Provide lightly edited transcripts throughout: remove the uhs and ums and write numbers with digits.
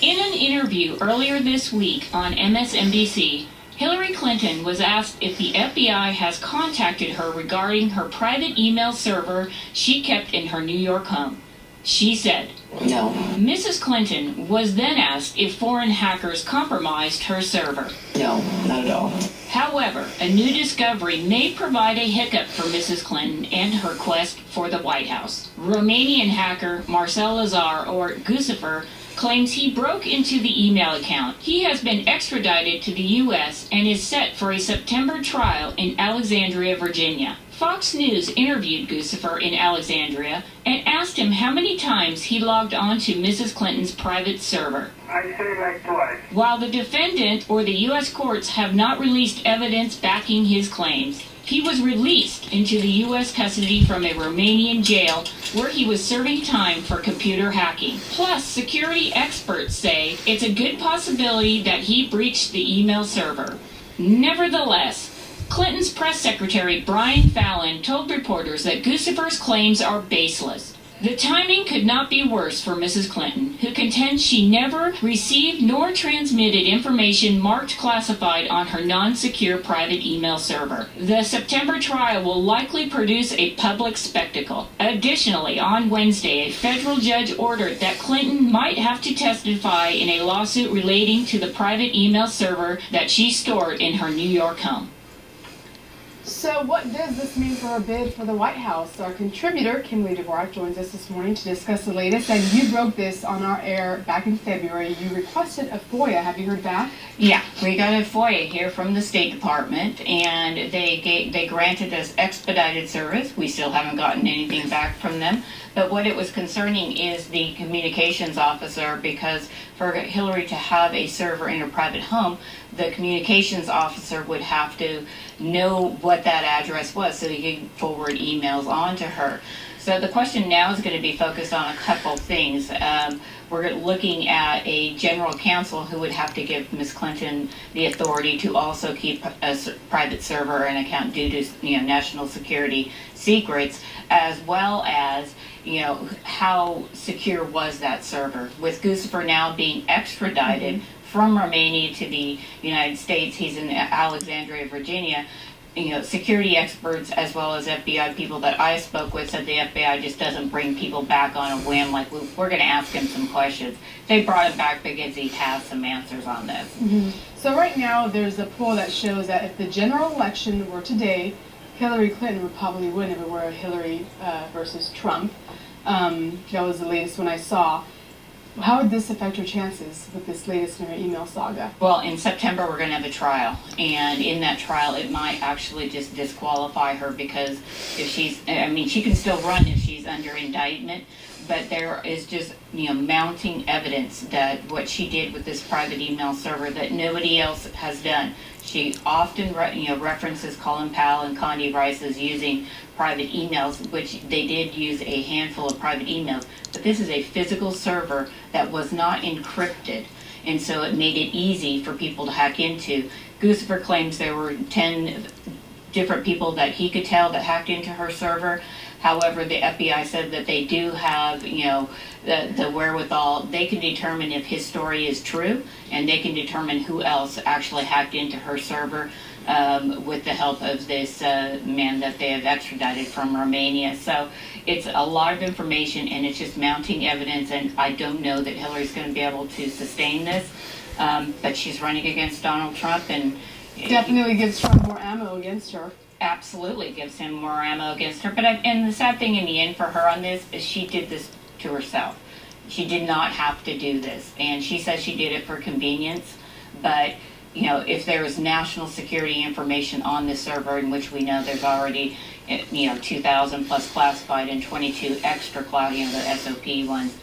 In an interview earlier this week on MSNBC, Hillary Clinton was asked if the FBI has contacted her regarding her private email server she kept in her New York home. She said, "No." Mrs. Clinton was then asked if foreign hackers compromised her server. No, not at all. However, a new discovery may provide a hiccup for Mrs. Clinton and her quest for the White House. Romanian hacker Marcel Lazar, or Guccifer, claims he broke into the email account. He has been extradited to the U.S. and is set for a September trial in Alexandria, Virginia. Fox News interviewed Guccifer in Alexandria and asked him how many times he logged on to Mrs. Clinton's private server. I'd say like twice. While the defendant or the U.S. courts have not released evidence backing his claims, he was released into the U.S. custody from a Romanian jail where he was serving time for computer hacking. Plus, security experts say it's a good possibility that he breached the email server. Nevertheless, Clinton's press secretary Brian Fallon told reporters that Guccifer's claims are baseless. The timing could not be worse for Mrs. Clinton, who contends she never received nor transmitted information marked classified on her non-secure private email server. The September trial will likely produce a public spectacle. Additionally, on Wednesday, a federal judge ordered that Clinton might have to testify in a lawsuit relating to the private email server that she stored in her New York home. So what does this mean for her bid for the White House? Our contributor, Kimberly Dvorak, joins us this morning to discuss the latest. And you broke this on our air back in February. You requested a FOIA. Have you heard back? Yeah, we got a FOIA here from the State Department, and they granted us expedited service. We still haven't gotten anything back from them. But what it was concerning is the communications officer, because for Hillary to have a server in her private home, the communications officer would have to know what that address was so he could forward emails on to her. So the question now is going to be focused on a couple things. We're looking at a general counsel who would have to give Ms. Clinton the authority to also keep a private server and account due to national security secrets, as well as how secure was that server. With Guccifer now being extradited from Romania to the United States, he's in Alexandria, Virginia. Security experts as well as FBI people that I spoke with said the FBI just doesn't bring people back on a whim. Like, we're going to ask him some questions. They brought him back because he has some answers on this. So right now there's a poll that shows that if the general election were today, Hillary Clinton would probably win if it were Hillary versus Trump. That was the latest one I saw. How would this affect your chances with this latest in her email saga? Well, in September we're going to have a trial, and in that trial it might actually just disqualify her, because if she can still run if she's under indictment, but there is just mounting evidence that what she did with this private email server that nobody else has done. She often references Colin Powell and Condi Rice as using private emails, which they did use a handful of private emails, but this is a physical server that was not encrypted, and so it made it easy for people to hack into. Guccifer claims there were 10 different people that he could tell that hacked into her server. However, the FBI said that they do have, the wherewithal. They can determine if his story is true, and they can determine who else actually hacked into her server with the help of this man that they have extradited from Romania. So it's a lot of information, and it's just mounting evidence, and I don't know that Hillary's going to be able to sustain this, but she's running against Donald Trump, and definitely gives Trump more ammo against her. Absolutely gives him more ammo against her. But and the sad thing in the end for her on this is she did this to herself. She did not have to do this, and she says she did it for convenience. But if there is national security information on this server, in which we know there's already 2,000 plus classified and 22 extra cloud, the SOP ones.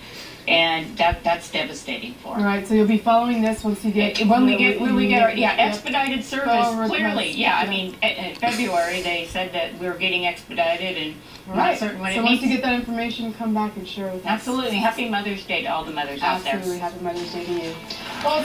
And that's devastating for her. All right, so you'll be following this once you get when we get our expedited service. Clearly, in February they said that we were getting expedited, and not certain when it means. So once you get that information, come back and share with us. Absolutely. Happy Mother's Day to all the mothers out there. Absolutely, happy Mother's Day to you. Well,